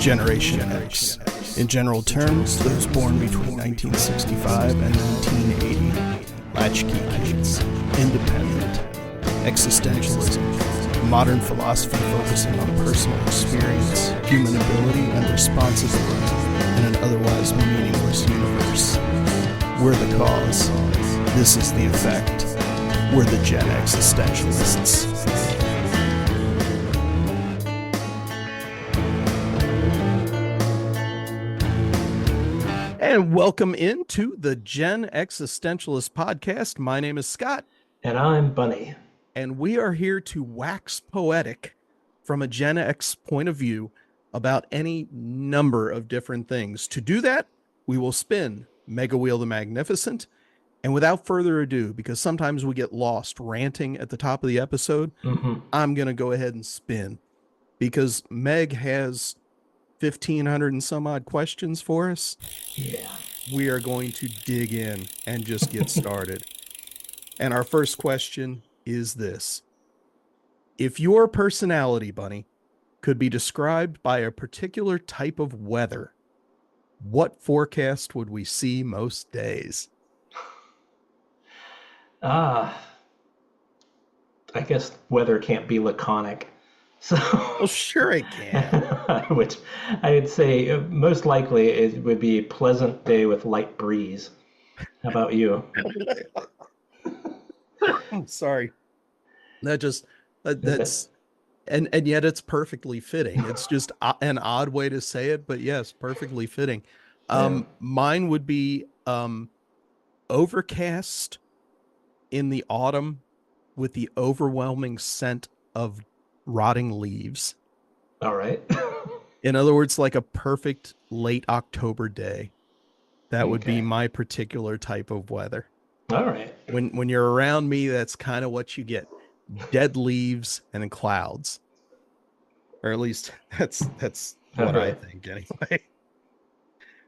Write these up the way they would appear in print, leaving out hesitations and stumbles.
Generation X. In general terms, those born between 1965 and 1980. Latchkey kids. Independent. Existentialism. Modern philosophy focusing on personal experience, human ability, and responsibility in an otherwise meaningless universe. We're the cause. This is the effect. We're the Gen-X-istentialists. And welcome into the Gen-X-istentialist podcast. My name is Scott. And I'm Bunny. And we are here to wax poetic from a Gen X point of view about any number of different things. To do that, we will spin Mega Wheel the Magnificent. And without further ado, because sometimes we get lost ranting at the top of the episode, I'm going to go ahead and spin. Because Meg has 1,500 and some odd questions for us. Yeah. We are going to dig in and just get started. And our first question is this. If your personality, Bunny, could be described by a particular type of weather, what forecast would we see most days? I guess weather can't be laconic. So, well, sure it can. Which I would say most likely it would be a pleasant day with light breeze. How about you? I'm sorry. That's and yet it's perfectly fitting. It's just an odd way to say it, but yes, perfectly fitting. Mine would be overcast in the autumn with the overwhelming scent of rotting leaves. All right. In other words, like a perfect late October day. That would be my particular type of weather. All right. When you're around me, that's kind of what you get. Dead leaves and clouds. Or at least that's what I think anyway.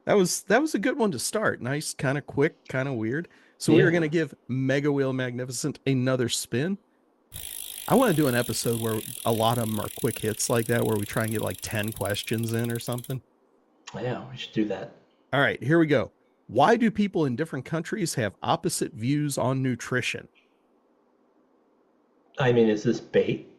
That was a good one to start. Nice, kind of quick, kind of weird. So we are going to give Mega Wheel Magnificent another spin. I want to do an episode where a lot of them are quick hits like that, where we try and get like 10 questions in or something. Yeah, we should do that. All right, here we go. Why do people in different countries have opposite views on nutrition? I mean, is this bait?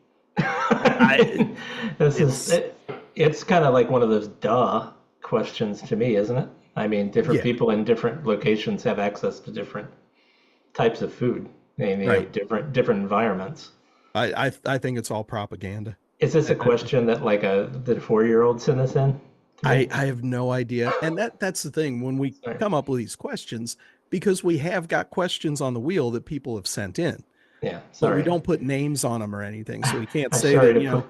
It's kind of like one of those duh questions to me, isn't it? I mean, different people in different locations have access to different types of food. Different environments. I think it's all propaganda. Is this a question that like the 4-year-old sent us in? I have no idea. And that's the thing when we come up with these questions, because we have got questions on the wheel that people have sent in. Yeah. Sorry. But we don't put names on them or anything. So we can't say sorry that,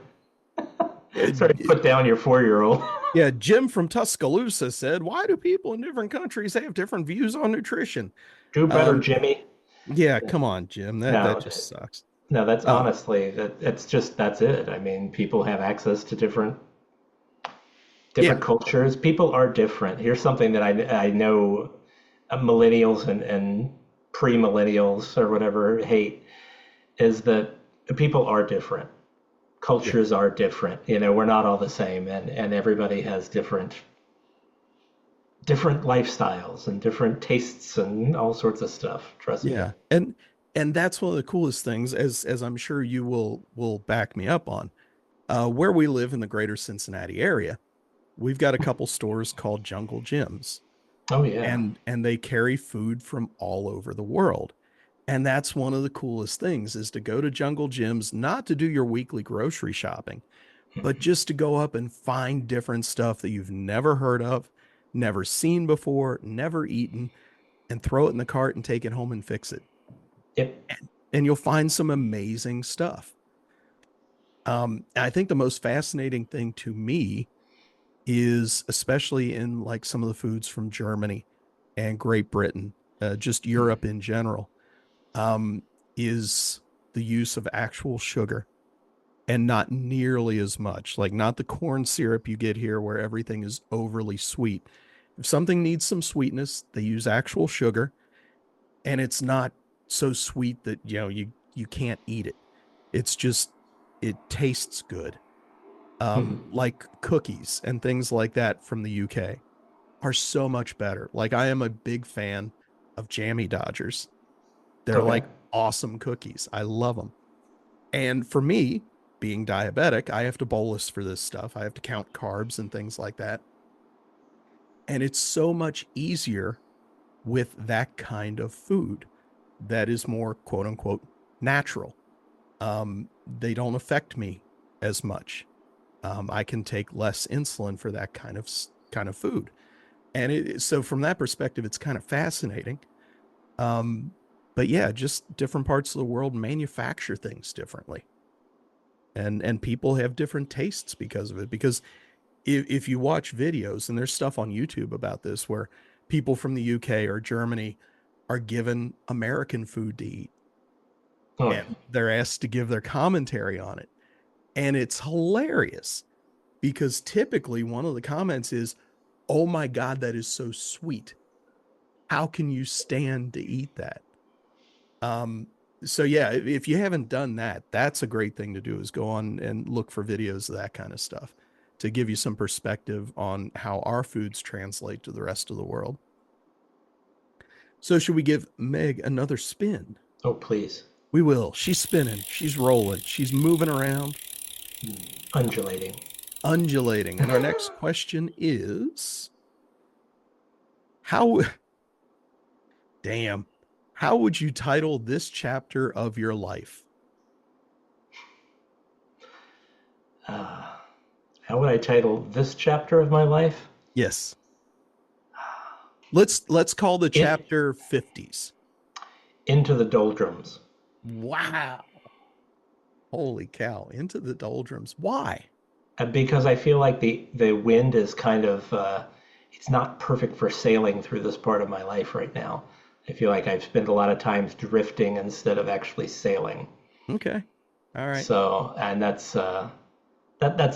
sorry to put down your 4-year-old. Yeah. Jim from Tuscaloosa said, why do people in different countries have different views on nutrition? Do better, Jimmy. Yeah. Come on, Jim. That just sucks. No, that's honestly, that's it. I mean, people have access to different cultures. People are different. Here's something that I know millennials and pre-millennials or whatever hate, is that people are different. Cultures are different. We're not all the same, and everybody has different lifestyles and different tastes and all sorts of stuff. Trust me. Yeah. And that's one of the coolest things, as I'm sure you will back me up on. Where we live in the greater Cincinnati area, we've got a couple stores called Jungle Gyms. Oh, yeah. And they carry food from all over the world. And that's one of the coolest things, is to go to Jungle Gyms, not to do your weekly grocery shopping, but just to go up and find different stuff that you've never heard of, never seen before, never eaten, and throw it in the cart and take it home and fix it. Yep. And you'll find some amazing stuff. I think the most fascinating thing to me is, especially in like some of the foods from Germany and Great Britain, just Europe in general, is the use of actual sugar, and not nearly as much, like not the corn syrup you get here where everything is overly sweet. If something needs some sweetness, they use actual sugar, and it's not so sweet that, you can't eat it. It's just, it tastes good. Mhm. Like cookies and things like that from the UK are so much better. Like I am a big fan of Jammy Dodgers. They're Okay. like awesome cookies. I love them. And for me, being diabetic, I have to bolus for this stuff. I have to count carbs and things like that. And it's so much easier with that kind of food that is more quote unquote natural. They don't affect me as much. I can take less insulin for that kind of food. And so from that perspective, it's kind of fascinating. Um, but yeah, just different parts of the world manufacture things differently. And people have different tastes because of it. Because if you watch videos, and there's stuff on YouTube about this where people from the UK or Germany are given American food to eat Okay. and they're asked to give their commentary on it. And it's hilarious because typically one of the comments is, "Oh my God, that is so sweet. How can you stand to eat that?" Um, so yeah, if you haven't done that, that's a great thing to do is go on and look for videos of that kind of stuff to give you some perspective on how our foods translate to the rest of the world. So should we give Meg another spin? Oh, please. We will. She's spinning. She's rolling. She's moving around, Undulating. undulating. And our next question is how, damn, how would you title this chapter of your life? Uh, how would I title this chapter of my life? Yes. Let's call the It chapter 50s. Into the doldrums. Wow. Holy cow. Into the doldrums. Why? Because I feel like the wind is kind of it's not perfect for sailing through this part of my life right now. I feel like I've spent a lot of times drifting instead of actually sailing. Okay. All right. So, and that's a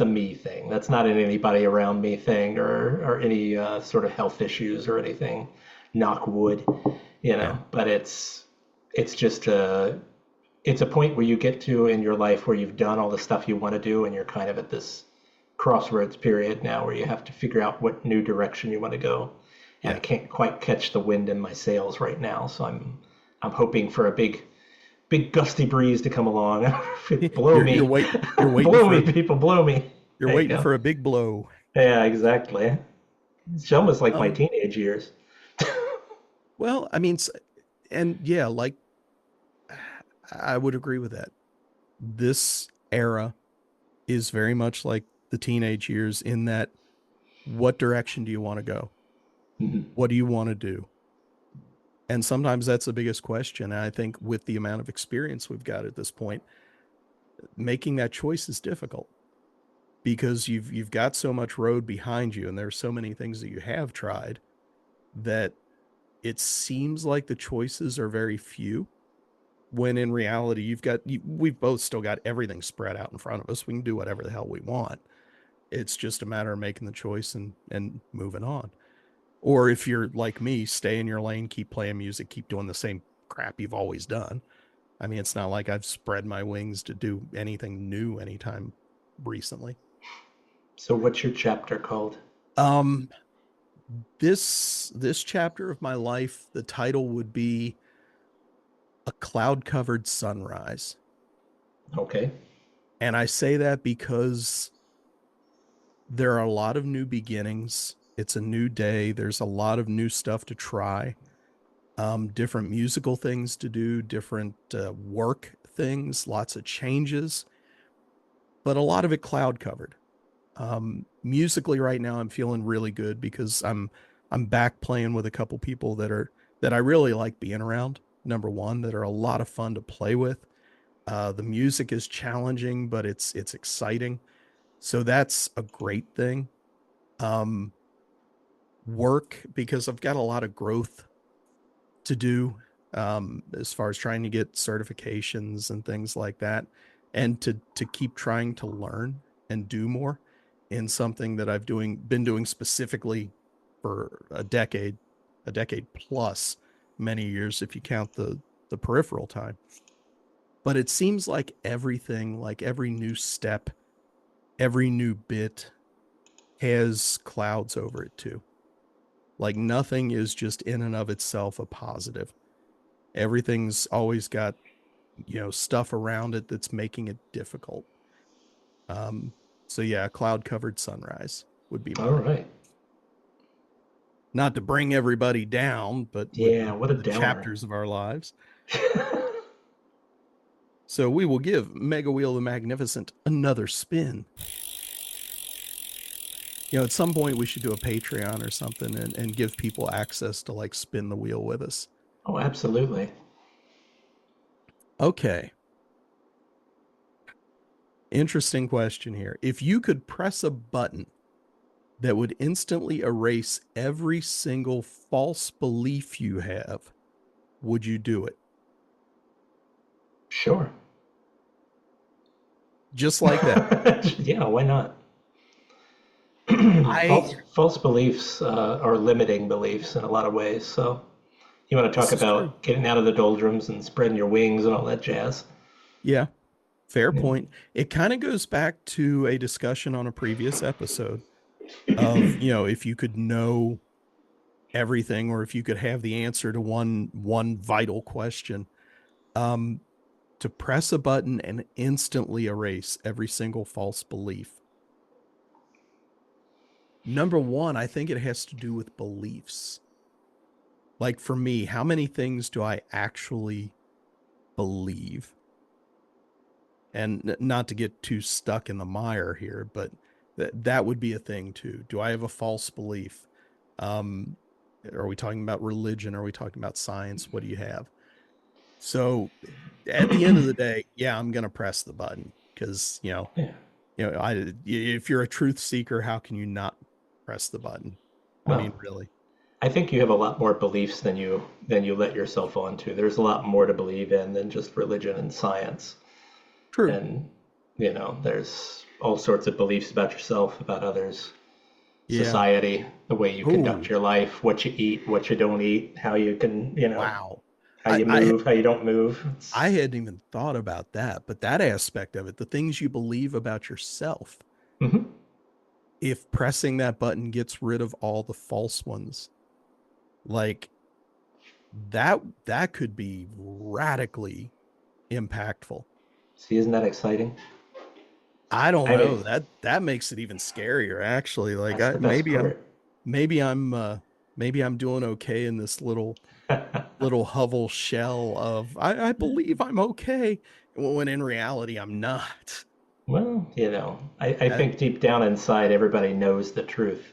me thing. That's not an anybody around me thing or any sort of health issues or anything. Knock wood, you Yeah. know. But it's just it's a point where you get to in your life where you've done all the stuff you want to do, and you're kind of at this crossroads period now where you have to figure out what new direction you want to go. And I Yeah. can't quite catch the wind in my sails right now, so I'm hoping for a big gusty breeze to come along. Blow You're me. waiting you're waiting Blow for me, people, blow me. you're There you waiting go. for a big blow. Yeah, exactly. It's almost like my Um teenage years. well, I mean and yeah, like I would agree with that. This era is very much like the teenage years in that what direction do you want to go? Mhm. What do you want to do? And sometimes that's the biggest question. And I think with the amount of experience we've got at this point, making that choice is difficult because you've got so much road behind you and there's so many things that you have tried that it seems like the choices are very few when in reality we've both still got everything spread out in front of us. We can do whatever the hell we want. It's just a matter of making the choice and moving on. Or if you're like me, stay in your lane, keep playing music, keep doing the same crap you've always done. I mean, it's not like I've spread my wings to do anything new anytime recently. So what's your chapter called? Um, this chapter of my life, the title would be A Cloud-Covered Sunrise. Okay. And I say that because there are a lot of new beginnings. It's a new day. There's a lot of new stuff to try. Different musical things to do, different work things, lots of changes, but a lot of it cloud covered. Musically right now, I'm feeling really good because I'm back playing with a couple people that I really like being around. Number one, that are a lot of fun to play with. The music is challenging, but it's exciting. So that's a great thing. Um, Work because I've got a lot of growth to do as far as trying to get certifications and things like that, and to keep trying to learn and do more in something that I've been doing specifically for a decade plus, many years if you count the peripheral time. But it seems like everything, like every new step every new bit has clouds over it too. Like nothing is just in and of itself a positive. Everything's always got, stuff around it that's making it difficult. So yeah, cloud covered sunrise would be All mine. right. Not to bring everybody down, but Yeah, what a the downer. chapters of our lives. So we will give Mega Wheel the Magnificent another spin. At some point we should do a Patreon or something and give people access to like spin the wheel with us. Oh, absolutely. Okay. Interesting question here. If you could press a button that would instantly erase every single false belief you have, would you do it? Sure. Just like that. Yeah, why not? I False beliefs are limiting beliefs in a lot of ways. So you want to talk This is true. about getting out of the doldrums and spreading your wings and all that jazz. Yeah, fair Yeah. point. It kind of goes back to a discussion on a previous episode of, if you could know everything or if you could have the answer to one vital question, to press a button and instantly erase every single false belief. Number one, I think it has to do with beliefs. Like for me, how many things do I actually believe? And not to get too stuck in the mire here, but that would be a thing too. Do I have a false belief? Are we talking about religion? Are we talking about science? What do you have? So at the end of the day, yeah, I'm going to press the button because, Yeah. if you're a truth seeker, how can you not press the button? I Well, mean, really. I think you have a lot more beliefs than you let yourself onto. There's a lot more to believe in than just religion and science. True. And there's all sorts of beliefs about yourself, about others, Yeah. society, the way you conduct Ooh. your life, what you eat, what you don't eat, how you can, Wow. how you move, how you don't move. I hadn't even thought about that, but that aspect of it, the things you believe about yourself, Mhm. if pressing that button gets rid of all the false ones, like that could be radically impactful. See, isn't that exciting? I don't I know. mean, That makes it even scarier, actually. Like that's the best part. maybe I'm doing okay in this little hovel shell of I believe I'm okay, when in reality I'm not. Well, I think deep down inside, everybody knows the truth,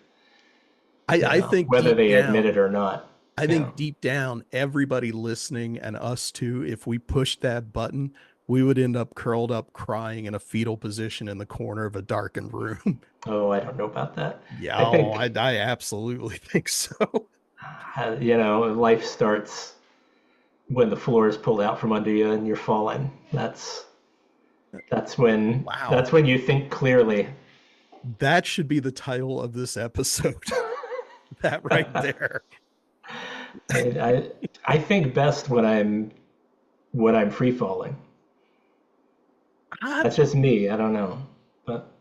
I think whether deep they admit down, it or not. I think deep down, everybody listening and us too, if we pushed that button, we would end up curled up crying in a fetal position in the corner of a darkened room. Oh, I don't know about that. Yeah, I think, I absolutely think so. life starts when the floor is pulled out from under you and you're falling. That's when Wow. that's when you think clearly. That should be the title of this episode. That right there. I think best when I'm free falling. That's just me. I don't know, but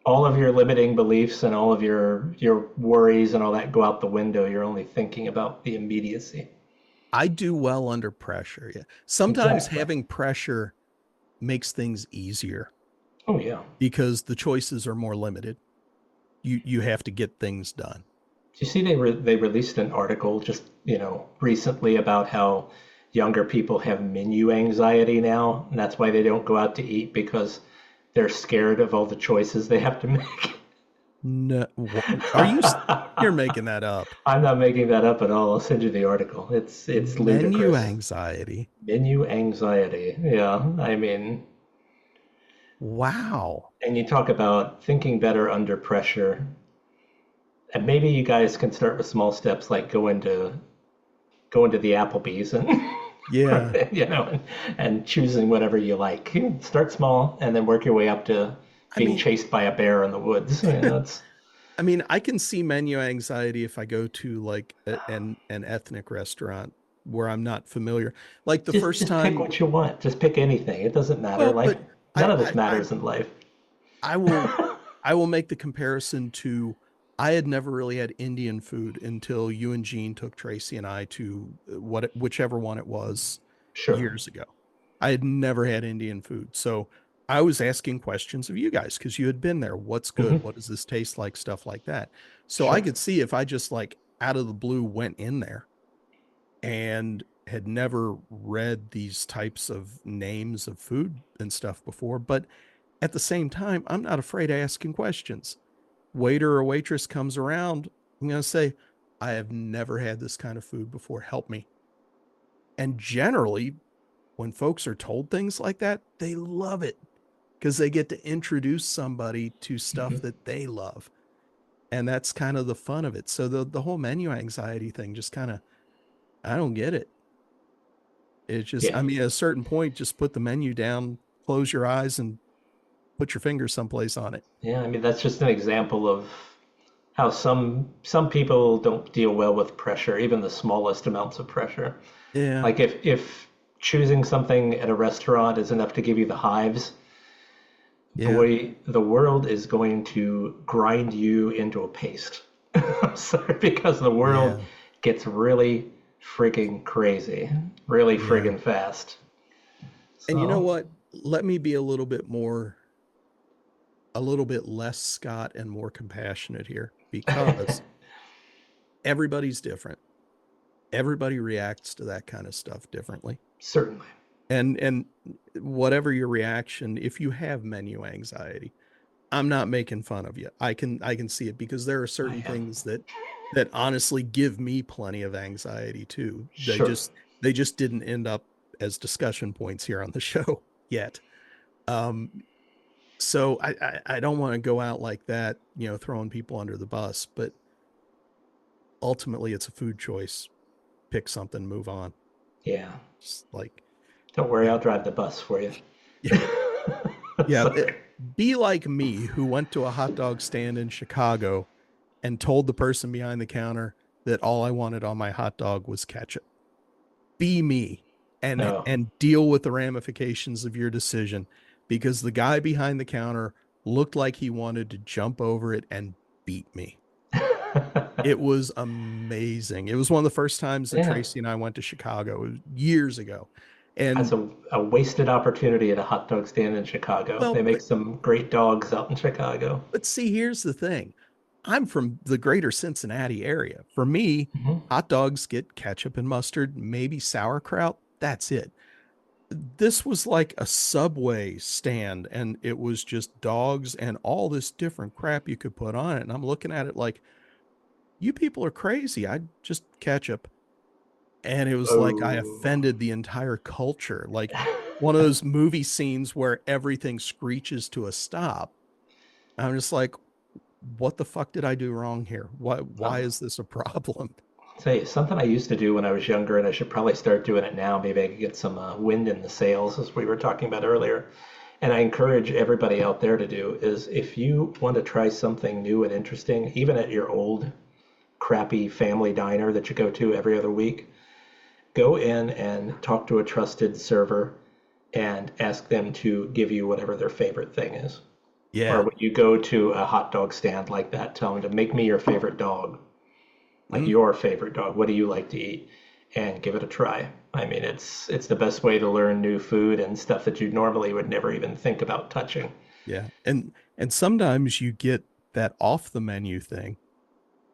all of your limiting beliefs and all of your worries and all that go out the window. You're only thinking about the immediacy. I do well under pressure. Yeah. Sometimes Exactly. having pressure makes things easier Oh yeah. because the choices are more limited. You have to get things done. Do you see they released an article just recently about how younger people have menu anxiety now, and that's why they don't go out to eat because they're scared of all the choices they have to make. No, you're making that up. I'm not making that up at all. I'll send you the article. It's ludicrous. Menu anxiety. Menu anxiety. Yeah, I mean, Wow. and you talk about thinking better under pressure. And maybe you guys can start with small steps like go into the Applebee's and Yeah. and choosing whatever you like. Start small and then work your way up to being chased by a bear in the woods. I mean, I can see menu anxiety if I go to like an ethnic restaurant where I'm not familiar. Like the first just time, pick what you want. Just pick anything. It doesn't matter. well, Like but none of this matters in life. I will make the comparison to, I had never really had Indian food until you and Gene took Tracy and I to whichever one it was Sure. years ago. I had never had Indian food. So I was asking questions of you guys because you had been there. What's good? Hmm. What does this taste like? Stuff like that. So I Sure. could see if I just like out of the blue went in there and had never read these types of names of food and stuff before. But at the same time, I'm not afraid of asking questions. Waiter or waitress comes around, I'm going to say, I have never had this kind of food before. Help me. And generally, when folks are told things like that, they love it because they get to introduce somebody to stuff Hmm. that they love. And that's kind of the fun of it. So the whole menu anxiety thing just kind of, I don't get it. It's just, Yeah. I mean, at a certain point, just put the menu down, close your eyes, and put your finger someplace on it. Yeah. I mean, that's just an example of how some people don't deal well with pressure, even the smallest amounts of pressure. Yeah. Like if choosing something at a restaurant is enough to give you the hives, Yeah. boy, the world is going to grind you into a paste. I'm sorry, because the world Yeah. gets really frigging crazy, really Yeah. frigging fast. And you know So, what? Let me be a little bit less Scott and more compassionate here because everybody's different. Everybody reacts to that kind of stuff differently. certainly. And whatever your reaction, if you have menu anxiety, I'm not making fun of you. I can see it because there are I certain am. things that honestly give me plenty of anxiety too. Sure. They just didn't end up as discussion points here on the show yet. Um, so I don't want to go out like that, throwing people under the bus, but ultimately it's a food choice. Pick something, move on. Yeah. Just like, Don't worry, you I'll know, drive the bus for you. yeah, yeah. Sorry. Be like me, who went to a hot dog stand in Chicago and told the person behind the counter that all I wanted on my hot dog was ketchup. Be me and No. and deal with the ramifications of your decision because the guy behind the counter looked like he wanted to jump over it and beat me. It was amazing. It was one of the first times that Yeah. Tracy and I went to Chicago. It was years ago. That's And a wasted opportunity at a hot dog stand in Chicago. well, They make some great dogs out in Chicago. but see, here's the thing. I'm from the greater Cincinnati area. For me, Hmm. hot dogs get ketchup and mustard, maybe sauerkraut. That's it. This was like a Subway stand, and it was just dogs and all this different crap you could put on it. And I'm looking at it like, you people are crazy. I just ketchup. And it was like I Oh. offended the entire culture. Like one of those movie scenes where everything screeches to a stop. I'm just like, what the fuck did I do wrong here? Why Well, is this a problem? say something I used to do when I was younger, and I should probably start doing it now. Maybe I could get some wind in the sails, as we were talking about earlier. And I encourage everybody out there to do is if you want to try something new and interesting, even at your old crappy family diner that you go to every other week, go in and talk to a trusted server and ask them to give you whatever their favorite thing is. Or Yeah. when you go to a hot dog stand like that, tell them to make me your favorite dog, like Mm, your favorite dog. What do you like to eat? And give it a try. I mean, it's the best way to learn new food and stuff that you normally would never even think about touching. yeah. And sometimes you get that off the menu thing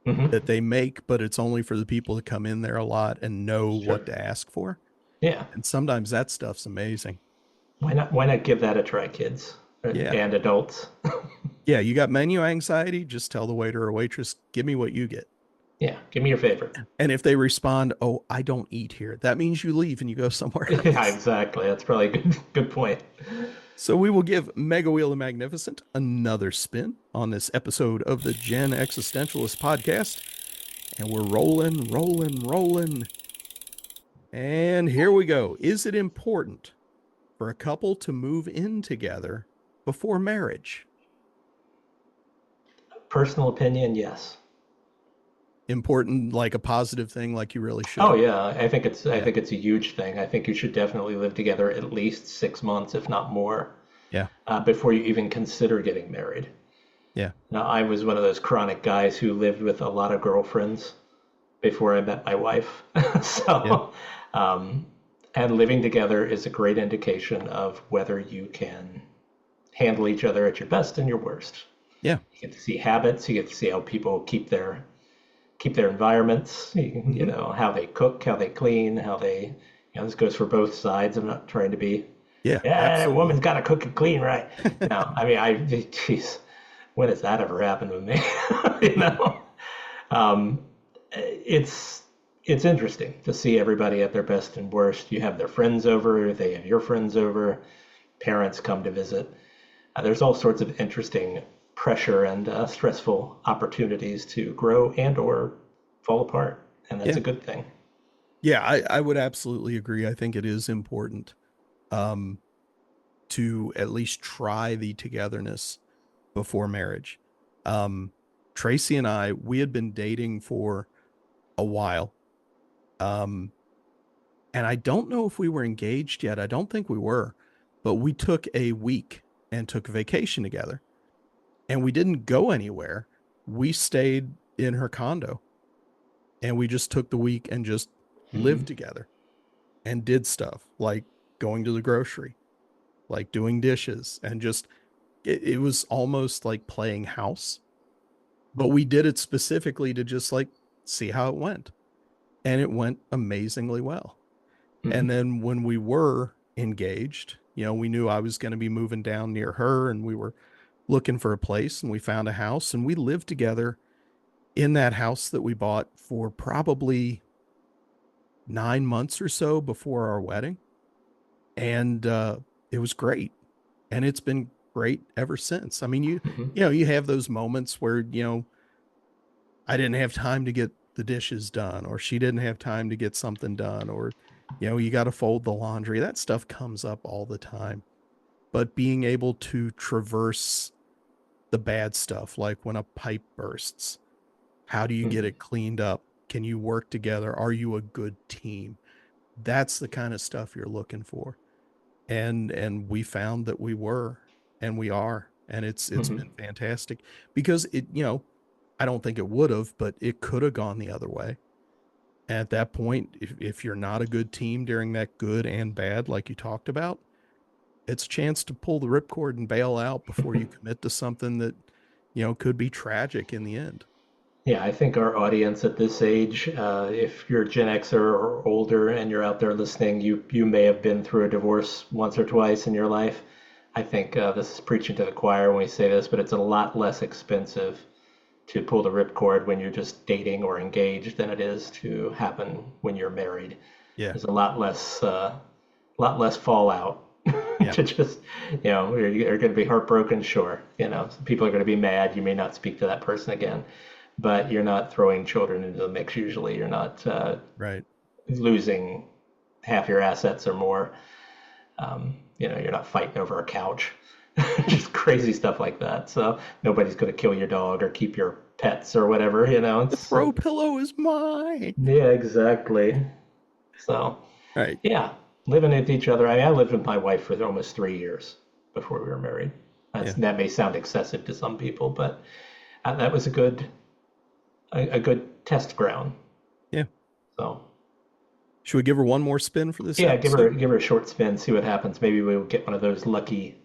Hmm. that they make, but it's only for the people that come in there a lot and know Sure. what to ask for. Yeah. And sometimes that stuff's amazing. Why not give that a try, kids Yeah. and adults? Yeah, you got menu anxiety, just tell the waiter or waitress, give me what you get. Yeah. Give me your favorite. And if they respond, "Oh, I don't eat here," that means you leave and you go somewhere Yeah, else. exactly. That's probably a good point. So we will give Mega Wheel the Magnificent another spin on this episode of the Gen-X-istentialists podcast. And we're rolling, rolling, rolling. And here we go. Is it important for a couple to move in together before marriage? Personal opinion, yes. Important, like a positive thing, like you really Oh should. yeah, I Yeah. think it's a huge thing. I think you should definitely live together at least 6 months, if not more, Yeah. Before you even consider getting married. Yeah. Now, I was one of those chronic guys who lived with a lot of girlfriends before I met my wife. Yeah. So, um, and living together is a great indication of whether you can handle each other at your best and your worst. Yeah. You get to see habits. You get to see how people keep their environments. You Hmm. know how they cook, how they clean, how they. You know, this goes for both sides. I'm not trying to be. Yeah. Yeah, that woman's Absolutely. got to cook and clean, right? No, I mean, geez, when has that ever happened with me? You know, um, it's it's interesting to see everybody at their best and worst. You have their friends over, they have your friends over, parents come to visit. There's all sorts of interesting pressure and stressful opportunities to grow and or fall apart, and that's Yeah. a good thing. Yeah. I would absolutely agree. I think it is important um, to at least try the togetherness before marriage. Um, Tracy and I, we had been dating for a while. Um, and I don't know if we were engaged yet. I don't think we were, but we took a week and took a vacation together, and we didn't go anywhere. We stayed in her condo, and we just took the week and just Hmm. lived together and did stuff like going to the grocery, like doing dishes, and just it was almost like playing house, but we did it specifically to just like see how it went. And it went amazingly well. Hmm. And then when we were engaged, we knew I was going to be moving down near her, and we were looking for a place, and we found a house, and we lived together in that house that we bought for probably 9 months or so before our wedding. And it was great. And it's been great ever since. I mean, Hmm. you have those moments where, I didn't have time to get the dishes done, or she didn't have time to get something done, or, you got to fold the laundry. That stuff comes up all the time. But being able to traverse the bad stuff, like when a pipe bursts, how do you get Hmm. it cleaned up? Can you work together? Are you a good team? That's the kind of stuff you're looking for. And we found that we were, and we are, and it's Hmm. been fantastic because I don't think it would have, but it could have gone the other way. At that point, if you're not a good team during that good and bad, like you talked about, it's a chance to pull the ripcord and bail out before you commit to something that, could be tragic in the end. Yeah, I think our audience at this age, if you're Gen Xer or older and you're out there listening, you may have been through a divorce once or twice in your life. I think this is preaching to the choir when we say this, but it's a lot less expensive to pull the ripcord when you're just dating or engaged than it is to happen when you're married. Yeah. There's a lot less fallout Yeah. to just, you're going to be heartbroken, sure. People are going to be mad. You may not speak to that person again, but you're not throwing children into the mix usually. You're not Right. losing half your assets or more. You're not fighting over a couch. Just crazy stuff like that. So nobody's going to kill your dog or keep your pets or whatever. The It's throw pillow is mine. yeah, exactly. So Right. yeah, living with each other. I lived with my wife for almost 3 years before we were married. Yeah. That may sound excessive to some people, but that was a good test ground. Yeah. So Should we give her one more spin for this yeah, episode? give her a short spin, see what happens. Maybe we'll get one of those lucky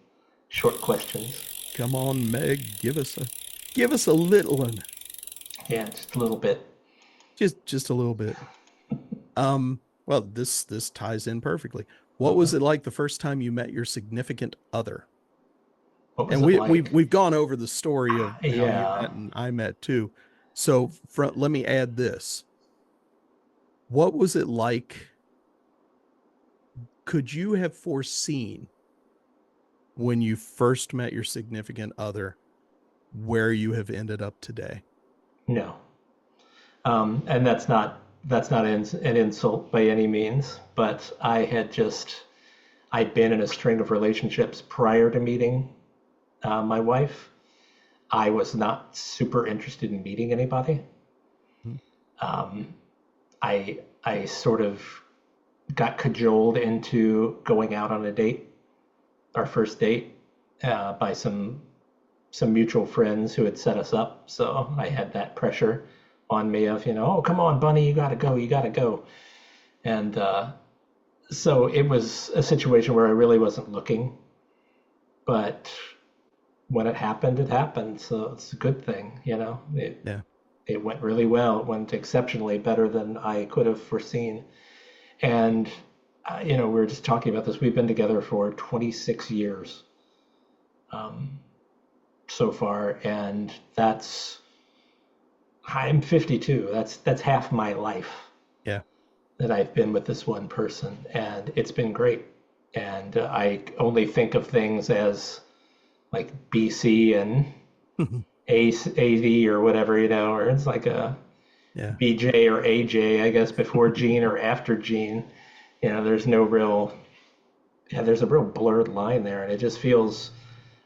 short questions. Come on, Meg, give us a little one. Yeah, just a little bit. Just a little bit. Well, this ties in perfectly. What Okay. was it like the first time you met your significant other? What was And it we've like? we've gone over the story of how you Yeah. met and I met too. So let me add this. What was it like? Could you have foreseen when you first met your significant other where you have ended up today? No. And that's not an insult by any means, but I'd been in a string of relationships prior to meeting my wife. I was not super interested in meeting anybody. Hmm. Um, I sort of got cajoled into going out on a date, our first date. by some mutual friends who had set us up. So I had that pressure on me of, oh, come on, Bunny, you got to go, you got to go. And so it was a situation where I really wasn't looking. But when it happened, it happened. So it's a good thing, Yeah. It went really well. It went exceptionally better than I could have foreseen. And, we were just talking about this. We've been together for 26 years so far. And I'm 52. That's half my life. Yeah. That I've been with this one person. And it's been great. And I only think of things as like BC and AD or whatever, or it's like a BJ or AJ, I guess, before Gene or after Gene. There's a real blurred line there. And it just feels,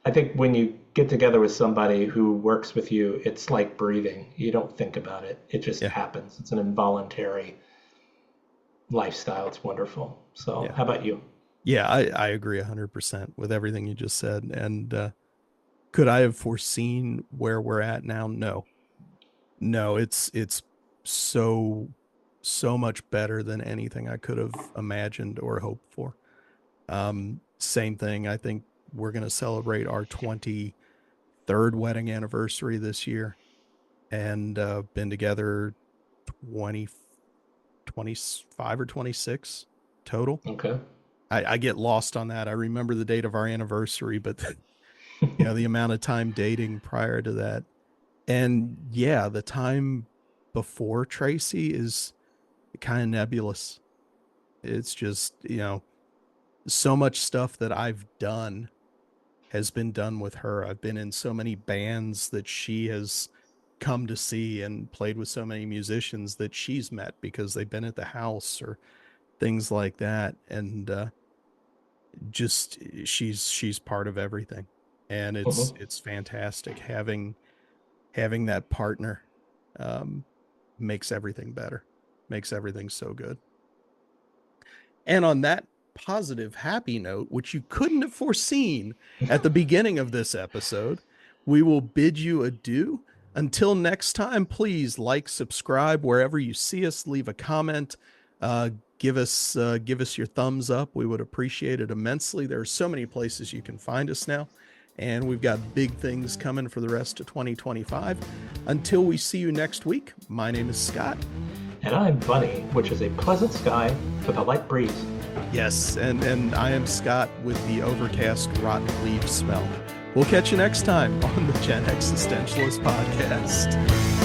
I think when you get together with somebody who works with you, it's like breathing. You don't think about it. It just happens. It's an involuntary lifestyle. It's wonderful. So how about you? Yeah, I agree 100% with everything you just said. And could I have foreseen where we're at now? No, it's so much better than anything I could have imagined or hoped for. Same thing. I think we're going to celebrate our 23rd wedding anniversary this year, and been together 25 or 26 total. Okay. I get lost on that. I remember the date of our anniversary, but the amount of time dating prior to that. And the time before Tracy is kind of nebulous. It's just, so much stuff that I've done has been done with her. I've been in so many bands that she has come to see, and played with so many musicians that she's met because they've been at the house or things like that. And just she's part of everything. And it's fantastic having that partner. Makes everything better, makes everything so good. And on that positive, happy note, which you couldn't have foreseen at the beginning of this episode, we will bid you adieu. Until next time, please like, subscribe wherever you see us, leave a comment, give us your thumbs up. We would appreciate it immensely. There are so many places you can find us now, and we've got big things coming for the rest of 2025. Until we see you next week, my name is Scott. And I'm Bunny, which is a pleasant sky with a light breeze. Yes, and I am Scott with the overcast, rotten leaf smell. We'll catch you next time on the Gen-X-istentialists podcast.